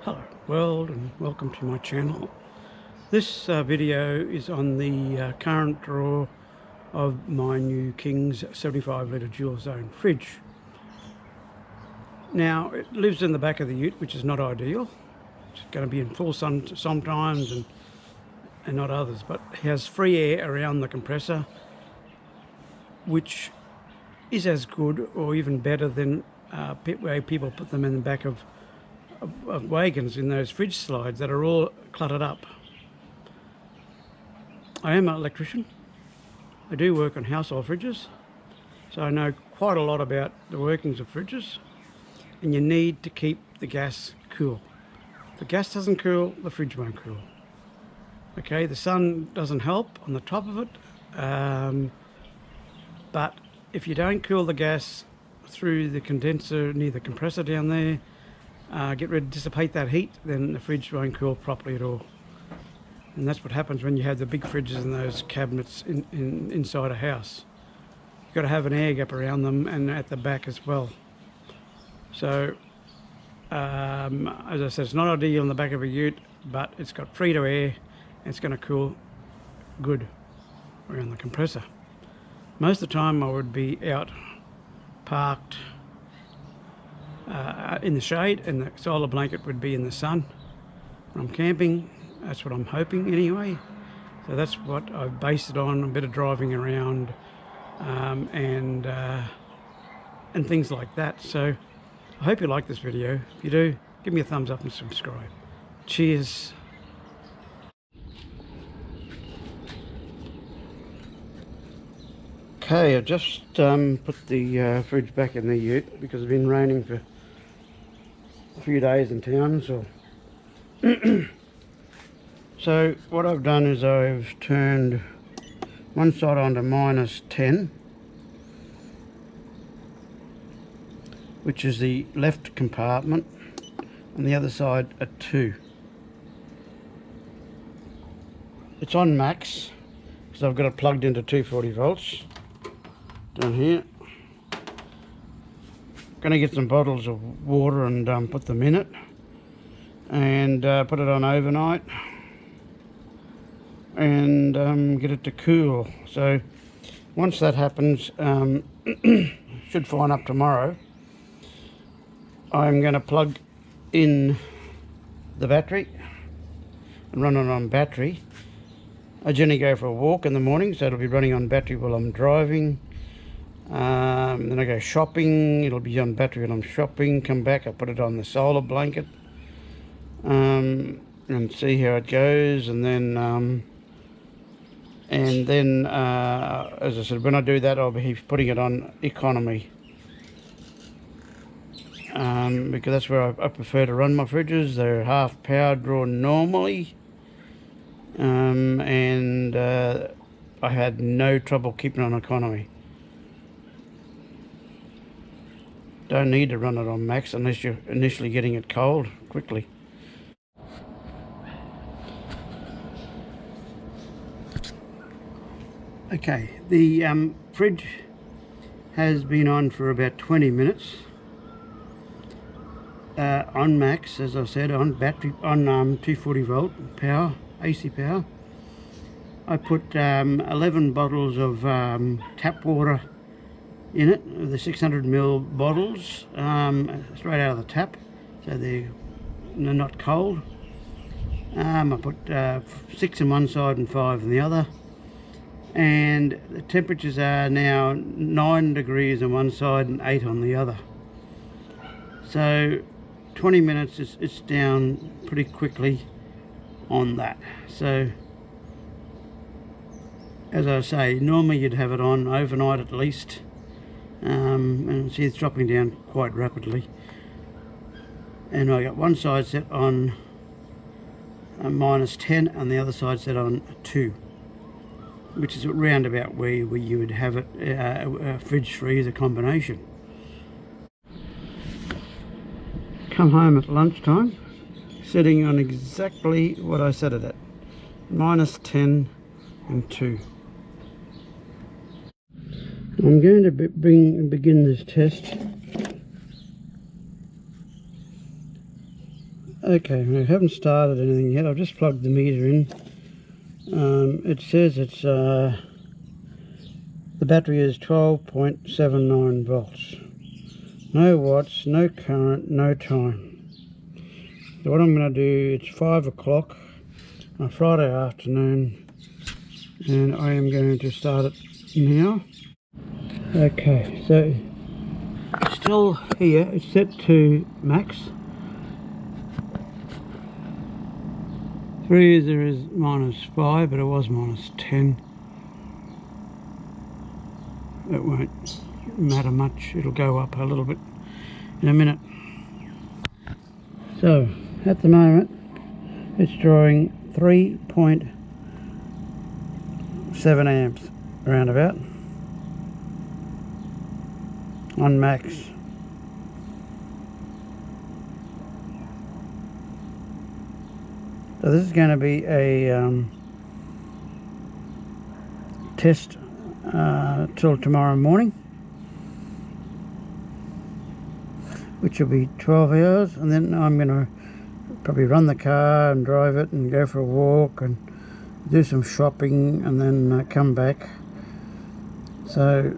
Hello world and welcome to my channel. This video is on the current draw of my new King's 75 litre dual zone fridge. Now it lives in the back of the ute, which is not ideal. It's going to be in full sun sometimes and not others, but it has free air around the compressor, which is as good or even better than way people put them in the back of wagons in those fridge slides that are all cluttered up. I am an electrician. I do work on household fridges, so I know quite a lot about the workings of fridges, and you need to keep the gas cool. If the gas doesn't cool, the fridge won't cool. Okay, the sun doesn't help on the top of it, but if you don't cool the gas through the condenser near the compressor down there, get ready to dissipate that heat, then the fridge won't cool properly at all. And that's what happens when you have the big fridges in those cabinets inside a house. You've got to have an air gap around them and at the back as well. So as I said, it's not ideal in the back of a ute, but it's got free to air and it's going to cool good around the compressor. Most of the time I would be out parked in the shade, and the solar blanket would be in the sun. When I'm camping, that's what I'm hoping anyway. So that's what I've based it on, a bit of driving around and things like that. So I hope you like this video. If you do, give me a thumbs up and subscribe. Cheers. Okay, I just put the fridge back in the ute because it's been raining for a few days in town. So what I've done is I've turned one side onto -10, which is the left compartment, and the other side at 2. It's on max because I've got it plugged into 240 volts down here. Going to get some bottles of water and put them in it and put it on overnight and get it to cool. So once that happens, should fine up tomorrow, I'm going to plug in the battery and run it on battery. I generally go for a walk in the morning, so it'll be running on battery while I'm driving. Then I go shopping, it'll be on battery when I'm shopping. Come back, I put it on the solar blanket and see how it goes. And then as I said, when I do that, I'll be putting it on economy because that's where I prefer to run my fridges. They're half power draw normally, and I had no trouble keeping on economy. Don't need to run it on max unless you're initially getting it cold quickly. Okay, the fridge has been on for about 20 minutes on max, as I said, on battery, on 240 volt power, AC power. I put 11 bottles of tap water in it, the 600ml bottles, straight out of the tap, so they're not cold. I put 6 on one side and 5 on the other, and the temperatures are now 9 degrees on one side and 8 on the other. So 20 minutes it's down pretty quickly on that. So as I say, normally you'd have it on overnight at least. And see, it's dropping down quite rapidly, and I got one side set on -10 and the other side set on 2, which is round about where you would have it fridge freezer combination. Come home at lunchtime, sitting on exactly what I set it at, -10 and 2. I'm going to begin this test Okay, we haven't started anything yet. I've just plugged the meter in. It says it's the battery is 12.79 volts. No watts, no current, no time. So what I'm going to do, it's 5 o'clock on a Friday afternoon, and I am going to start it now. Okay, so it's still here. It's set to max. 3 there is -5, but it was -10. It won't matter much. It'll go up a little bit in a minute. So at the moment it's drawing 3.7 amps around about on max. So this is going to be a test till tomorrow morning, which will be 12 hours, and then I'm going to probably run the car and drive it and go for a walk and do some shopping, and then come back. So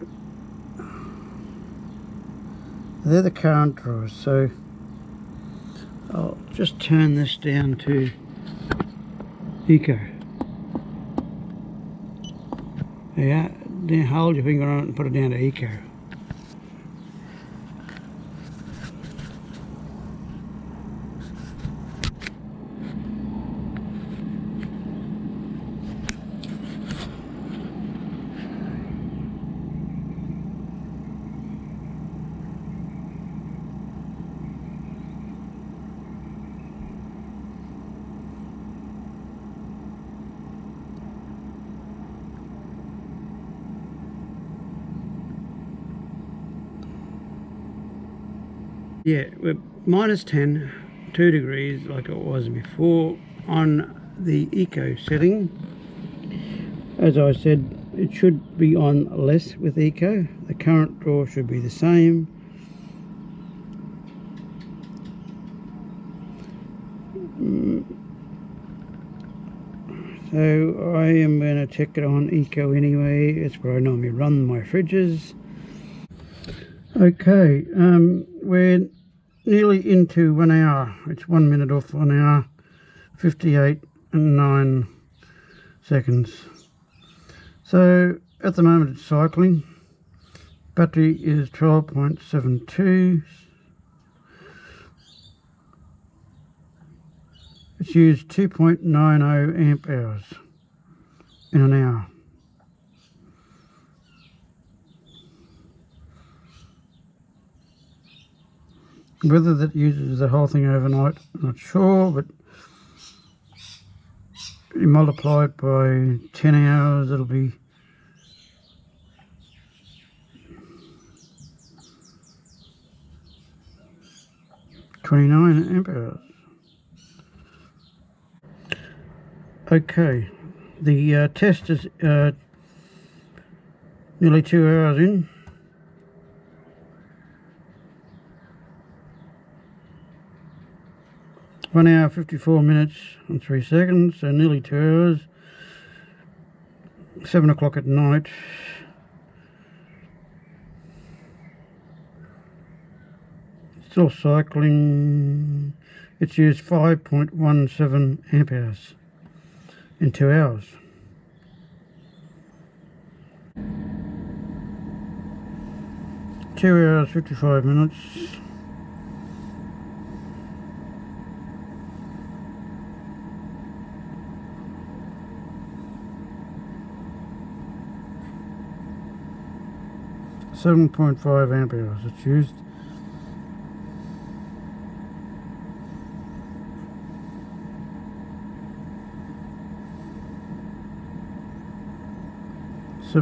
they're the current draws. So I'll just turn this down to Eco. Yeah, then hold your finger on it and put it down to Eco. Yeah, we're -10, 2 degrees like it was before on the Eco setting. As I said, it should be on less with Eco. The current draw should be the same. So I am going to check it on Eco anyway. It's where I normally run my fridges. Okay, we're nearly into 1 hour. It's 1 minute off 1 hour, 58 and 9 seconds. So at the moment it's cycling. Battery is 12.72. It's used 2.90 amp hours in an hour. Whether that uses the whole thing overnight, I'm not sure, but you multiply it by 10 hours, it'll be 29 amp hours. Okay, the test is nearly 2 hours in. One hour, 54 minutes and 3 seconds, so nearly 2 hours. 7 o'clock at night. Still cycling. It's used 5.17 amp hours in 2 hours. Two hours, 55 minutes. .5 amp hours it's used. So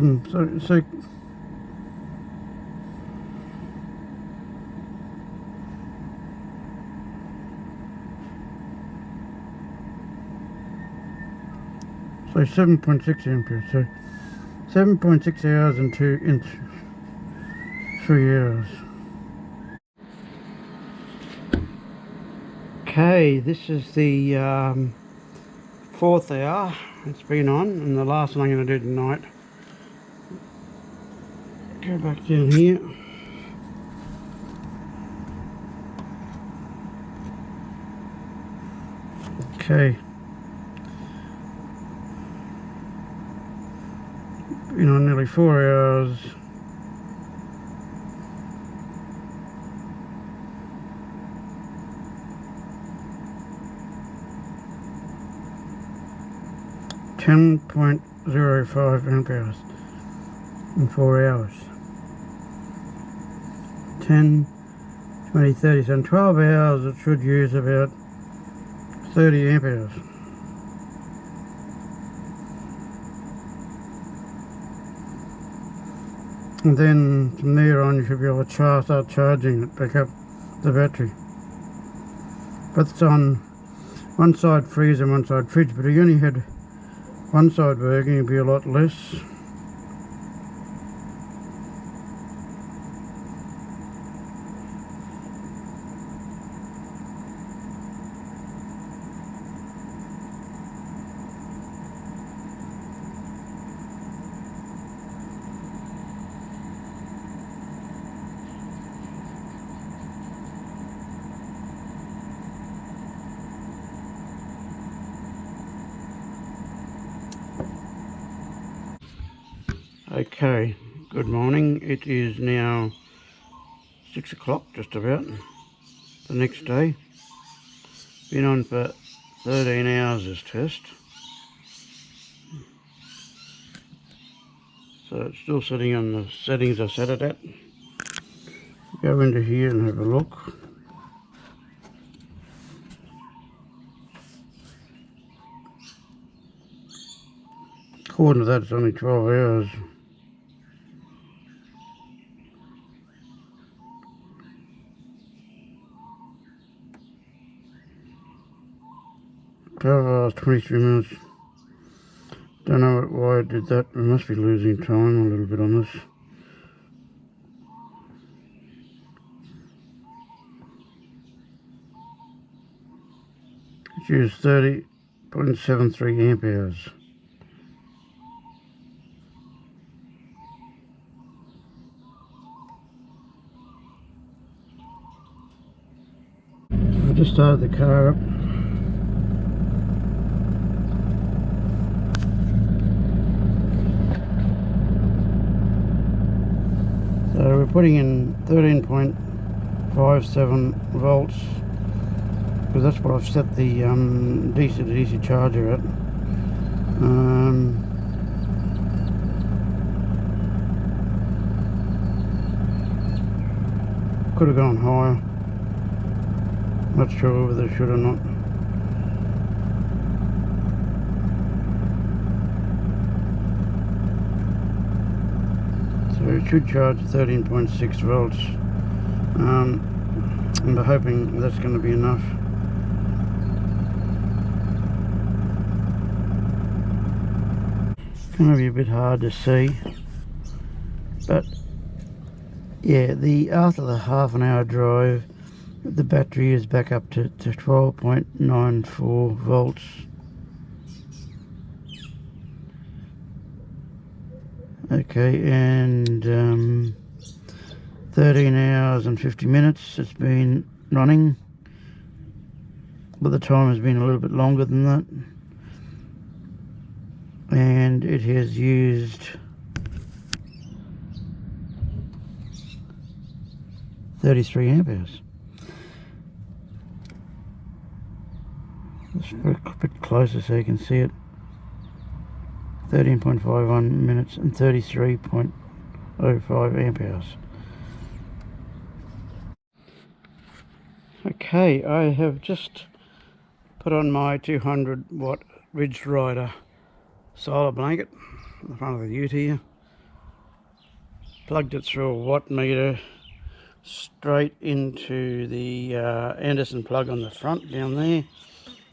So 7.6 amperes. So 7.6 hours in 3 hours. Okay, this is the 4th hour it's been on, and the last one I'm going to do tonight. Go back down here. Okay. Been on nearly 4 hours. .05 amp hours in 4 hours. 10, 20, 30. So in 12 hours it should use about 30 amp hours. And then from there on you should be able to start charging it back up the battery. But it's on one side freezer and one side fridge, but if you only had one side working it'd be a lot less. Okay, good morning. It is now 6 o'clock just about, the next day. Been on for 13 hours this test. So it's still sitting on the settings I set it at. Go into here and have a look. According to that it's only 12 hours. Hours, 23 minutes. Don't know why I did that. I must be losing time a little bit on this. It's used 30.73 amp hours. I just started the car up. So we're putting in 13.57 volts because that's what I've set the DC to DC charger at. Could have gone higher. Not sure whether it should or not. So it should charge 13.6 volts. And I'm hoping that's going to be enough. It's going to be a bit hard to see, but yeah, after the half an hour drive the battery is back up to 12.94 volts. Okay, and 13 hours and 50 minutes it's been running, but the time has been a little bit longer than that, and it has used 33 amp hours. Let's put a bit closer so you can see it. 13.51 minutes and 33.05 amp hours. Okay, I have just put on my 200 watt Ridge Rider solar blanket in the front of the ute here. Plugged it through a watt meter straight into the Anderson plug on the front down there,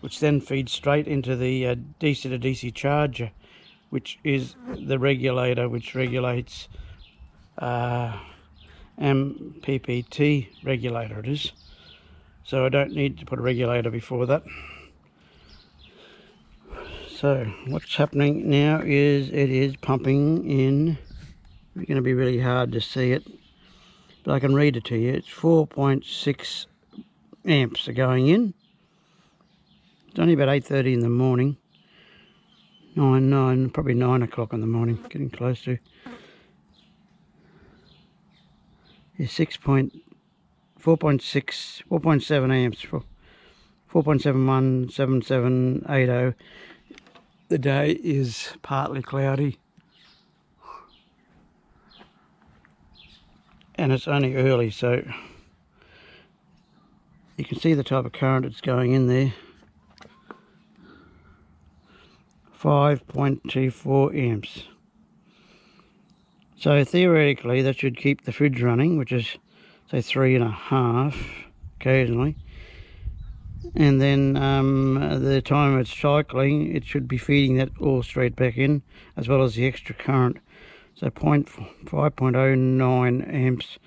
which then feeds straight into the DC to DC charger, which is the regulator which regulates MPPT regulator it is. so I don't need to put a regulator before that. So what's happening now is it is pumping in. It's going to be really hard to see it, but I can read it to you. It's 4.6 amps are going in. It's only about 8:30 in the morning. 9, probably 9 o'clock in the morning, getting close to. It's 4.7 amps, 4.717780. The day is partly cloudy, and it's only early, so you can see the type of current it's going in there. 5.24 amps. So theoretically that should keep the fridge running, which is say 3.5 occasionally, and then the time it's cycling it should be feeding that all straight back in, as well as the extra current. So 5.09 amps,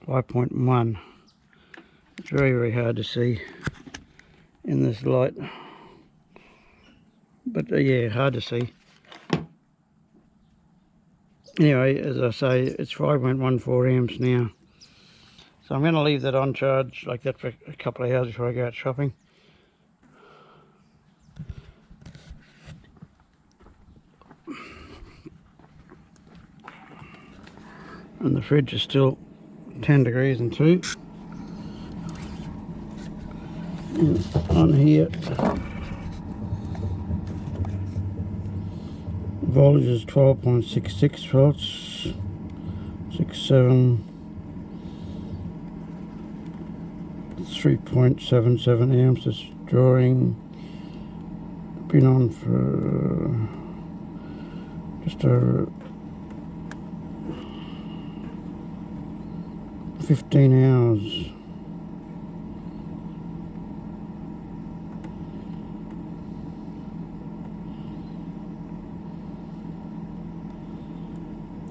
5.1. It's very, very hard to see in this light, but yeah, hard to see. Anyway, as I say, it's 5.14 amps now. So I'm going to leave that on charge like that for a couple of hours before I go out shopping. And the fridge is still 10 degrees and 2. And on here, voltage is 12.66 volts, 67, 3.77 amps. It's drawing. Been on for just over 15 hours.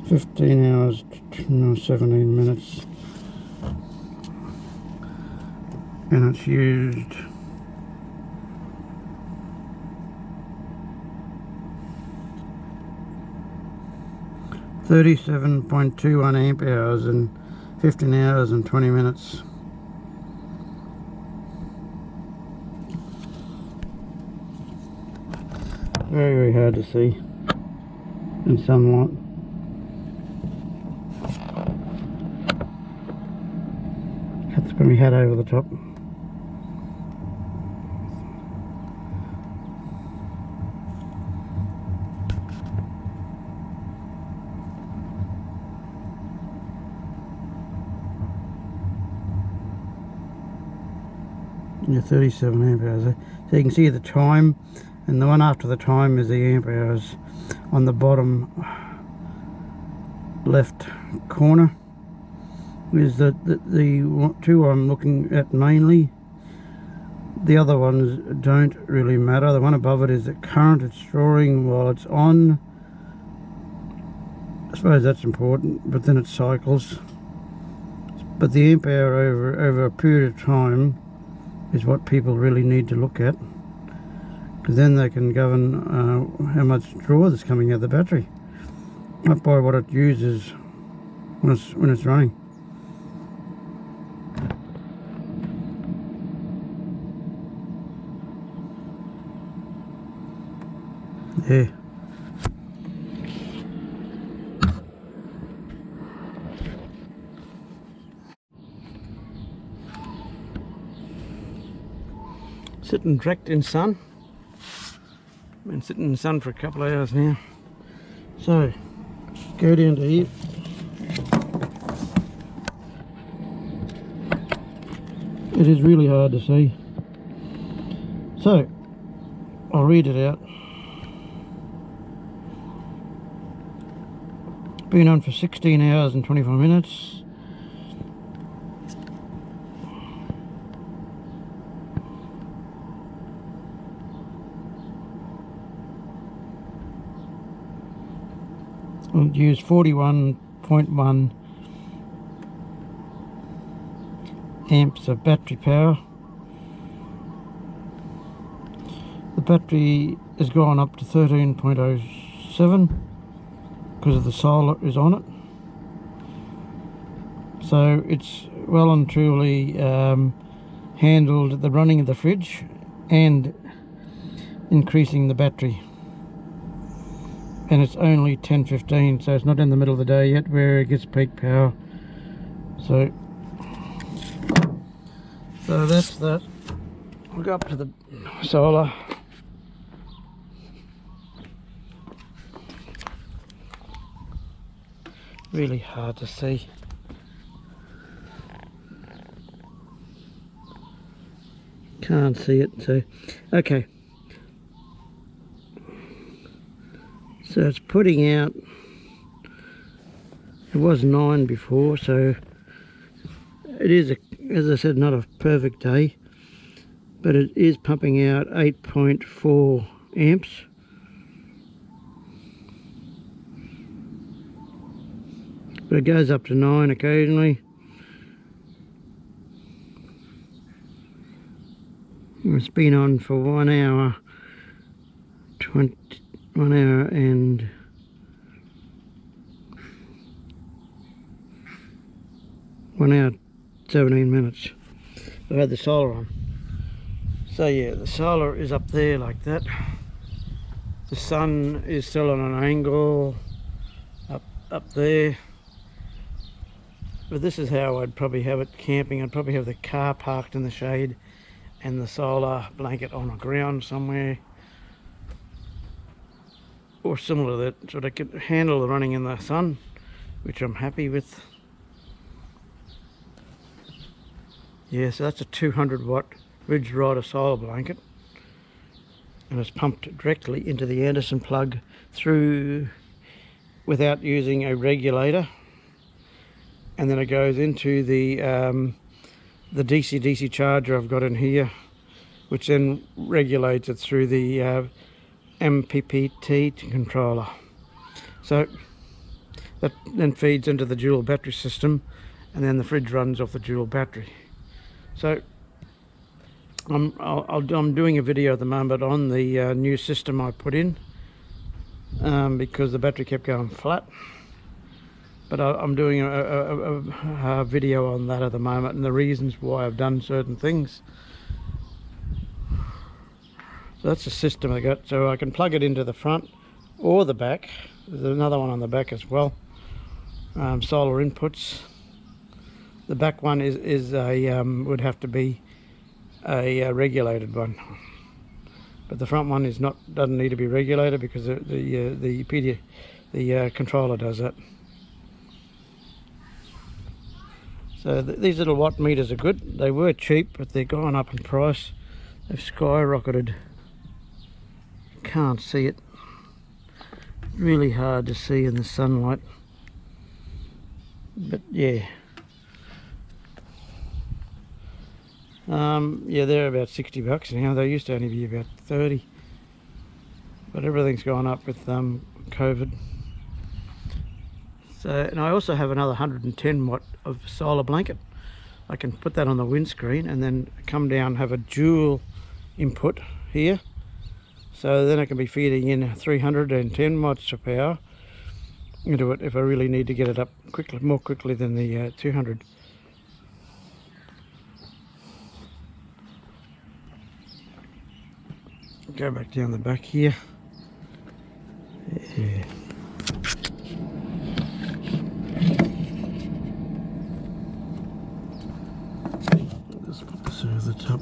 $15 to 17 minutes, and it's used 37.21 amp hours in 15 hours and 20 minutes. Very, very hard to see in sunlight. Have to put my hat over the top. Yeah, 37 amp hours. So you can see the time, and the one after the time is the amp hours on the bottom left corner. Is the two I'm looking at mainly. The other ones don't really matter. The one above it is the current it's drawing while it's on. I suppose that's important, but then it cycles. But the amp hour over a period of time is what people really need to look at, because then they can govern how much draw is coming out of the battery, not by what it uses when it's running. There. Sitting direct in sun. Been sitting in the sun for a couple of hours now. So, go down to here. It is really hard to see. So, I'll read it out. Been on for 16 hours and 25 minutes. I'll use 41.1 amps of battery power. The battery has gone up to 13.07 because of the solar is on it. So it's well and truly handled the running of the fridge and increasing the battery. And it's only 10:15, so it's not in the middle of the day yet where it gets peak power. So that's that. We'll go up to the solar. Really hard to see. Can't see it, so okay. So it's putting out, it was 9 before, so it is, as I said, not a perfect day, but it is pumping out 8.4 amps. But it goes up to 9 occasionally. It's been on for 1 hour, 1 hour and 1 hour 17 minutes. I've had the solar on. So yeah, the solar is up there like that. The sun is still on an angle up there. But this is how I'd probably have it camping. I'd probably have the car parked in the shade and the solar blanket on the ground somewhere, or similar to that, so they could handle the running in the sun, which I'm happy with. Yeah, so that's a 200 watt Ridge Rider solar blanket, and it's pumped directly into the Anderson plug through without using a regulator, and then it goes into the DC charger I've got in here, which then regulates it through the MPPT controller. So that then feeds into the dual battery system, and then the fridge runs off the dual battery. So I'm doing a video at the moment on the new system I put in, because the battery kept going flat. But I'm doing a video on that at the moment, and the reasons why I've done certain things. So that's the system I got. So I can plug it into the front or the back. There's another one on the back as well. Solar inputs. The back one is a would have to be a regulated one, but the front one is not, doesn't need to be regulated because the controller does that. So these little watt meters are good. They were cheap, but they're gone up in price. They've skyrocketed. Can't see it. Really hard to see in the sunlight. But yeah. Yeah, they're about 60 bucks now. They used to only be about 30. But everything's gone up with COVID. So, and I also have another 110 watt of solar blanket. I can put that on the windscreen and then come down, have a dual input here. So then I can be feeding in 310 watts of power into it if I really need to get it up quickly, more quickly than the 200. Go back down the back here. Yeah. Let's put this over the top.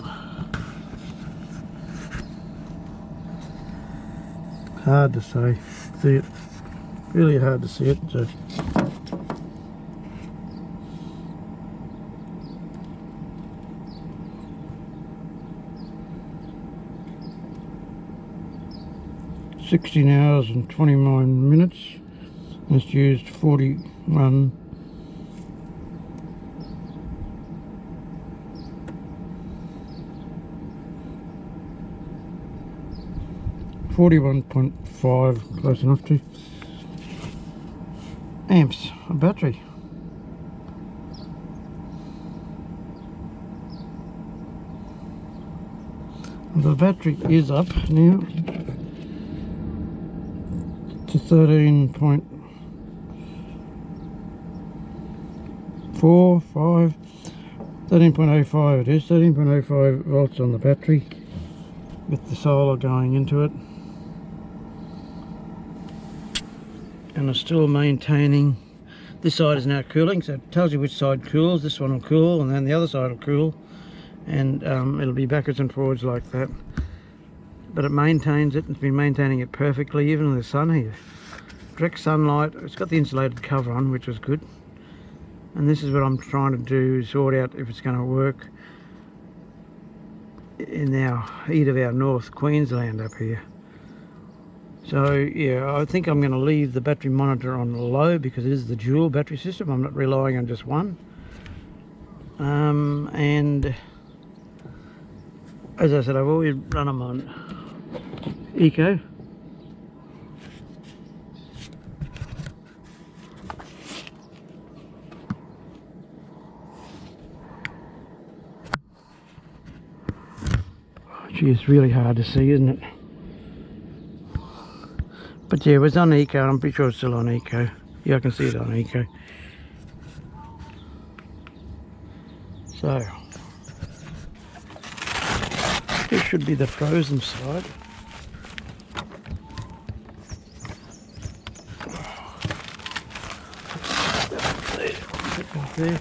Hard to see it, really hard to see it. So $16 hours and 29 minutes. It's used 41 41.5, close enough to, amps of battery. The battery is up now to 13.05 it is, 13.05 volts on the battery with the solar going into it, and it's still maintaining. This side is now cooling, so it tells you which side cools. This one will cool and then the other side will cool, and it'll be backwards and forwards like that, but it maintains it. It's been maintaining it perfectly, even in the sun here. Direct sunlight. It's got the insulated cover on, which is good. And this is what I'm trying to do, sort out if it's going to work in our heat of our North Queensland up here. So yeah, I think I'm going to leave the battery monitor on low because it is the dual battery system. I'm not relying on just one. And as I said, I've always run them on Eco. Gee, it's really hard to see, isn't it? But yeah, it was on Eco. I'm pretty sure it's still on Eco. Yeah, I can see it on Eco. So this should be the frozen side. There.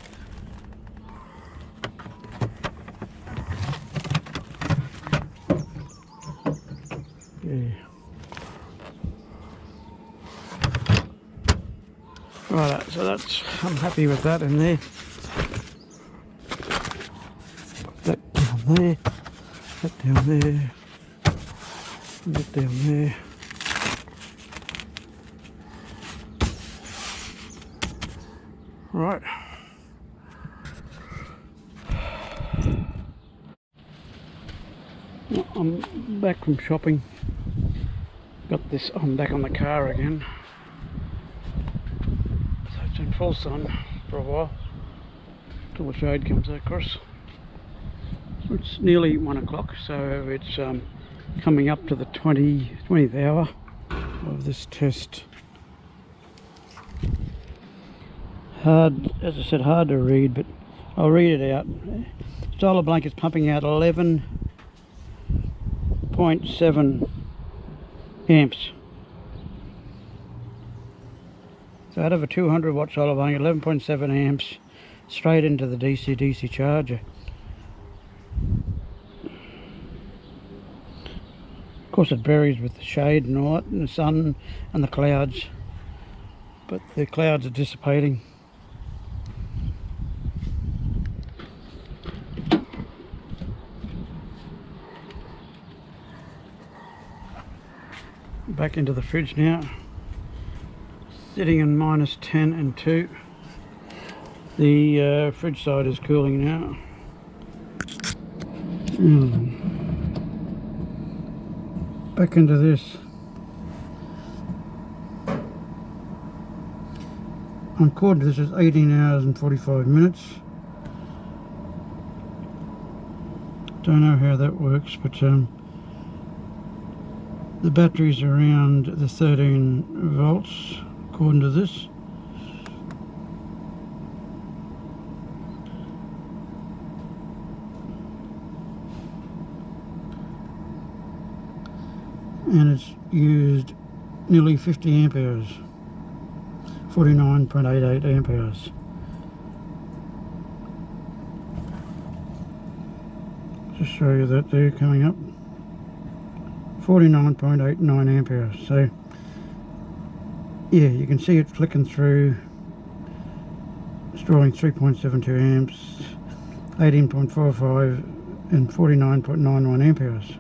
Yeah. Right, so that's, I'm happy with that in there. Put that down there, that down there, and that down there. Right. I'm back from shopping. Got this on back on the car again. So it's in full sun for a while till the shade comes across. It's nearly 1 o'clock, so it's coming up to the 20th hour of this test. Hard, as I said, hard to read, but I'll read it out. Solar blanket's pumping out 11.7 amps. So out of a 200 watt solar blanket, 11.7 amps straight into the DC charger. Of course it varies with the shade and all that, and the sun and the clouds, but the clouds are dissipating. Back into the fridge now, sitting in -10 and 2. The fridge side is cooling now. Back into this. On cord, this is 18 hours and 45 minutes. Don't know how that works, but the battery's around the 13 volts according to this. And it's used nearly 50 amp hours, 49.88 amp hours. Just show you that there coming up. 49.89 amp hours. So yeah, you can see it flicking through, it's drawing 3.72 amps, 18.45 and 49.91 amp hours.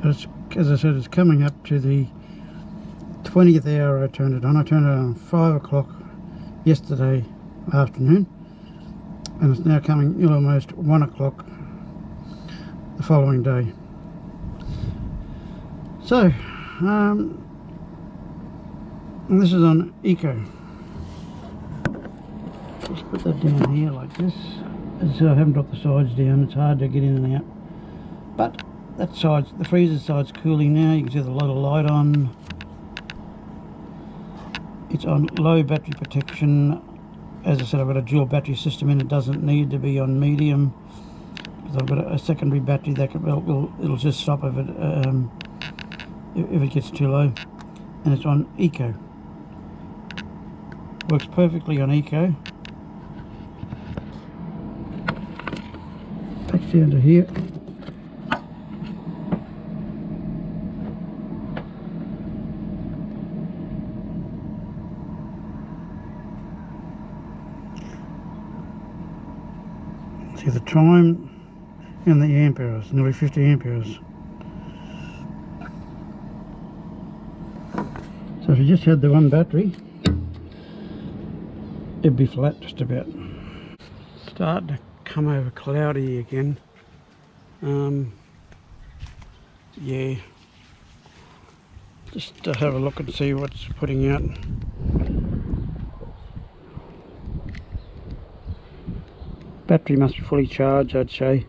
So it's, as I said, it's coming up to the 20th hour I turned it on. I turned it on 5 o'clock yesterday afternoon, and it's now coming almost 1 o'clock the following day. So And this is on Eco. Just put that down here like this. As I haven't dropped the sides down, it's hard to get in and out. But that side, the freezer side's cooling now. You can see the little light on. It's on low battery protection. As I said, I've got a dual battery system in. It doesn't need to be on medium, because I've got a secondary battery that can, it'll just stop if it gets too low. And it's on Eco. Works perfectly on Eco. Back down to here. See the time and the amp hours, nearly 50 amp hours. So if you just had the one battery, it'd be flat just about. Starting to come over cloudy again. Yeah, just to have a look and see what's putting out. Battery must be fully charged, I'd say.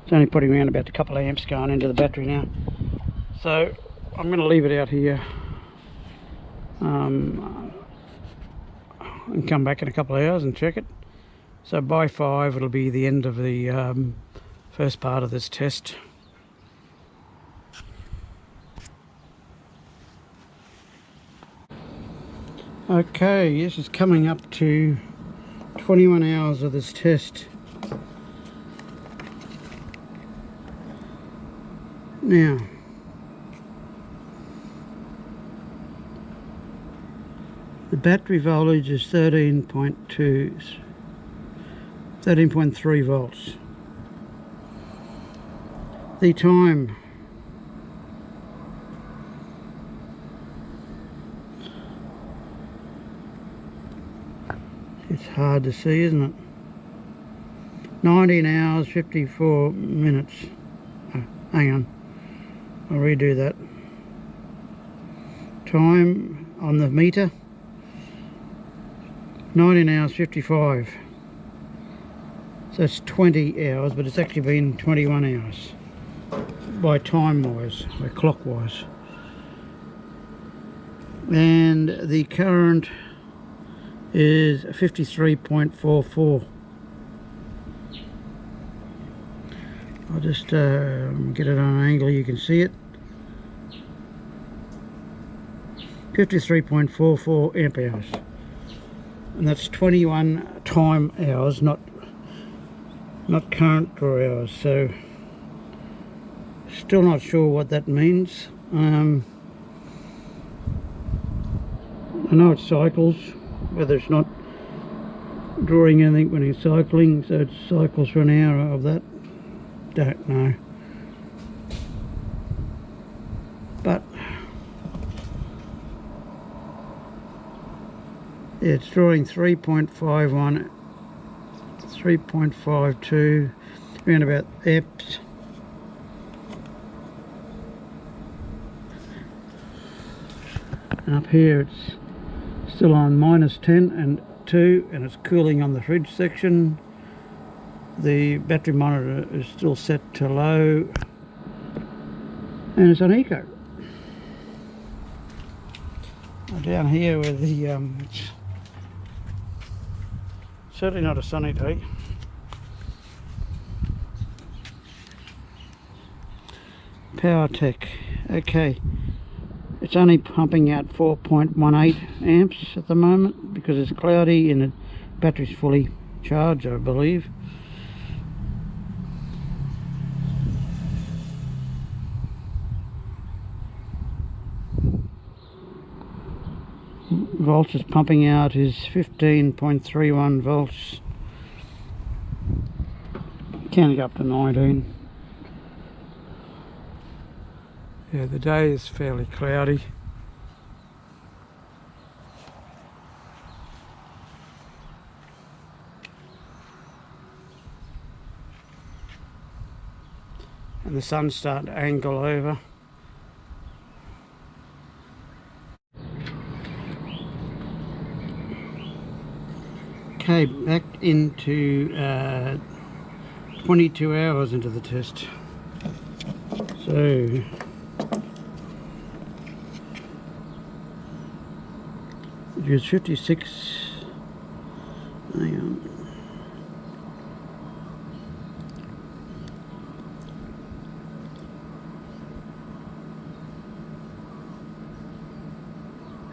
It's only putting around about a couple of amps going into the battery now. So I'm going to leave it out here and come back in a couple of hours and check it. So by 5 it'll be the end of the first part of this test. Okay, this is coming up to 21 hours of this test. Now, the battery voltage is 13.3 volts. The time, it's hard to see, isn't it? 19 hours 54 minutes. Oh, hang on, I'll redo that. Time on the meter, 19 hours 55. So it's 20 hours, but it's actually been 21 hours by time wise, by clock wise. And the current is 53.44. I'll just get it on an angle you can see it. 53.44 amp hours, and that's 21 time hours, not current draw hours. So still not sure what that means. I know it cycles, whether it's not drawing anything when it's cycling, so it cycles for an hour of that. Don't know, but yeah, it's drawing 3.51, 3.52, around about amps. And up here it's still on -10 and 2, and it's cooling on the fridge section. The battery monitor is still set to low, and it's on Eco. Down here with the it's certainly not a sunny day. Power Tech, okay, it's only pumping out 4.18 amps at the moment because it's cloudy and the battery's fully charged, I believe. Volts is pumping out is 15.31 volts, counting up to 19. Yeah, the day is fairly cloudy. and the sun's starting to angle over. Okay, back into 22 hours into the test. So use 56, hang on,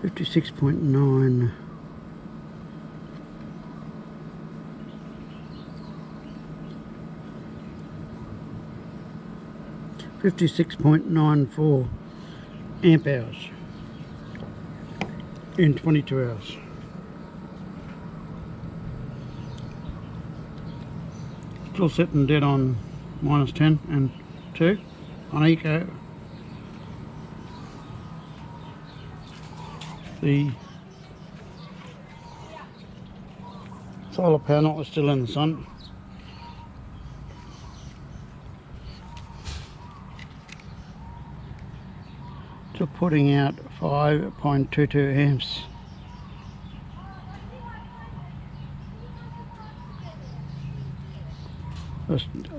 $56.9. 56.94 amp hours in 22 hours. Still sitting dead on -10 and 2 on eco. The solar panel is still in the sun. Still putting out 5.22 amps.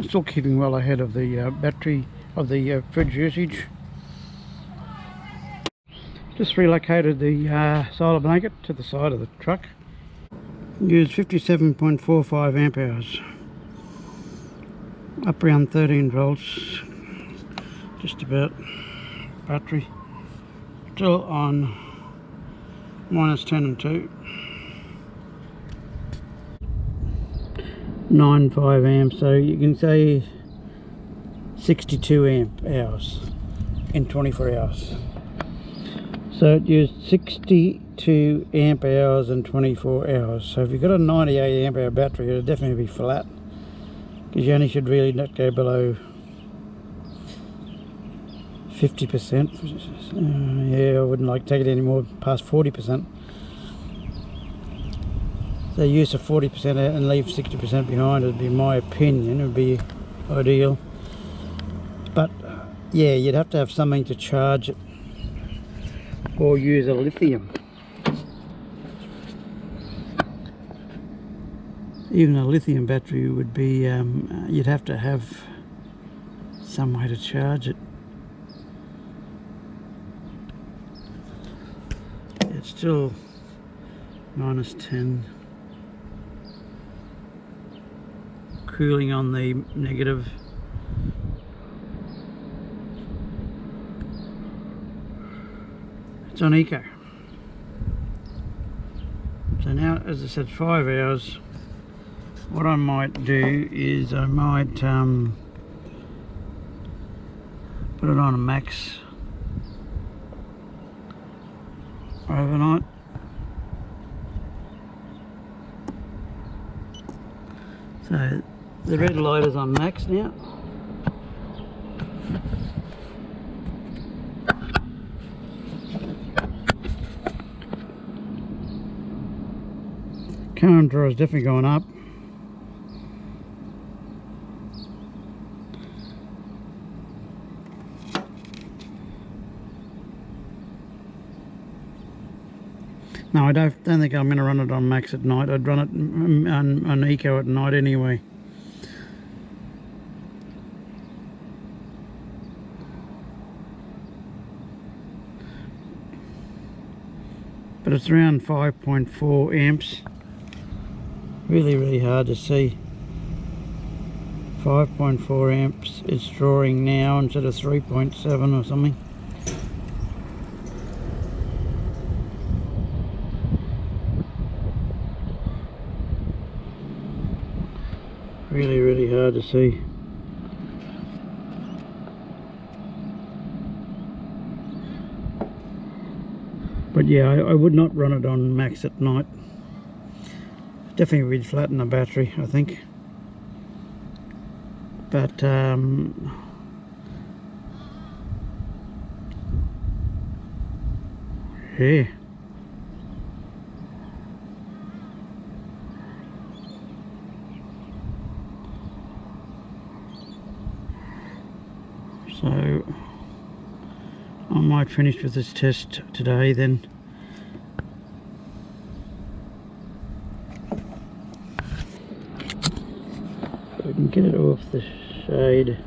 Still keeping well ahead of the battery of the fridge usage. Just relocated the solar blanket to the side of the truck. Used 57.45 amp hours. Up around 13 volts. Just about. Battery. Still on -10 and 2. 9.5 amps, so you can say 62 amp hours in 24 hours. So it used 62 amp hours in 24 hours. So if you've got a 98 amp hour battery, it'll definitely be flat, because you only should really not go below 50%. Yeah, I wouldn't like to take it any more past 40%. So use of 40% out and leave 60% behind would be my opinion. It would be ideal. But yeah, you'd have to have something to charge it, or use a lithium. Even a lithium battery would be, you'd have to have some way to charge it. It's still -10. Cooling on the negative. It's on eco. So now, as I said, 5 hours. What I might do is I might put it on a max overnight. So the red light is on max now. Current draw is definitely going up. No, I don't think I'm going to run it on max at night. I'd run it on eco at night anyway. But it's around 5.4 amps. Really hard to see. 5.4 amps it's drawing now instead of 3.7 or something. Really hard to see. But yeah, I would not run it on max at night. Definitely would flatten the battery, I think. But yeah. So I might finish with this test today then. I can get it off the shade.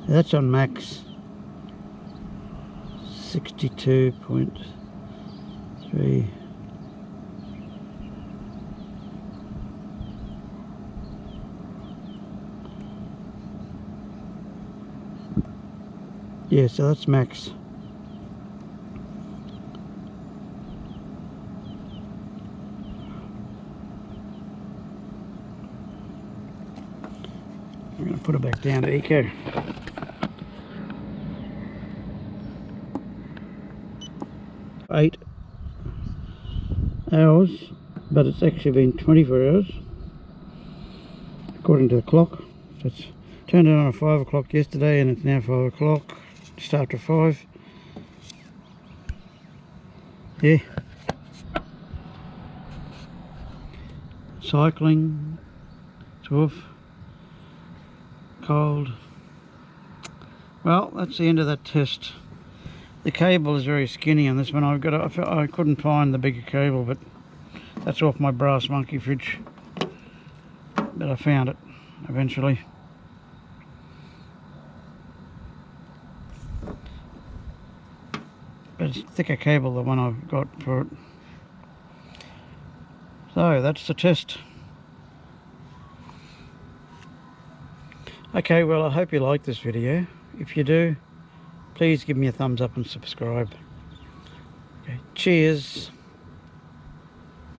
That's on max 62.3. Yeah, so that's max. I'm going to put it back down to eco. Eight hours, but it's actually been 24 hours according to the clock. So it's turned it on at 5 o'clock yesterday and it's now 5 o'clock, just after 5. Yeah. Cycling, it's off. Cold. Well, that's the end of that test. The cable is very skinny on this one. I couldn't find the bigger cable, but that's off my brass monkey fridge. But I found it eventually. But it's thicker cable the one I've got for it. So that's the test. Okay, well, I hope you like this video. If you do, please give me a thumbs up and subscribe. Okay, cheers.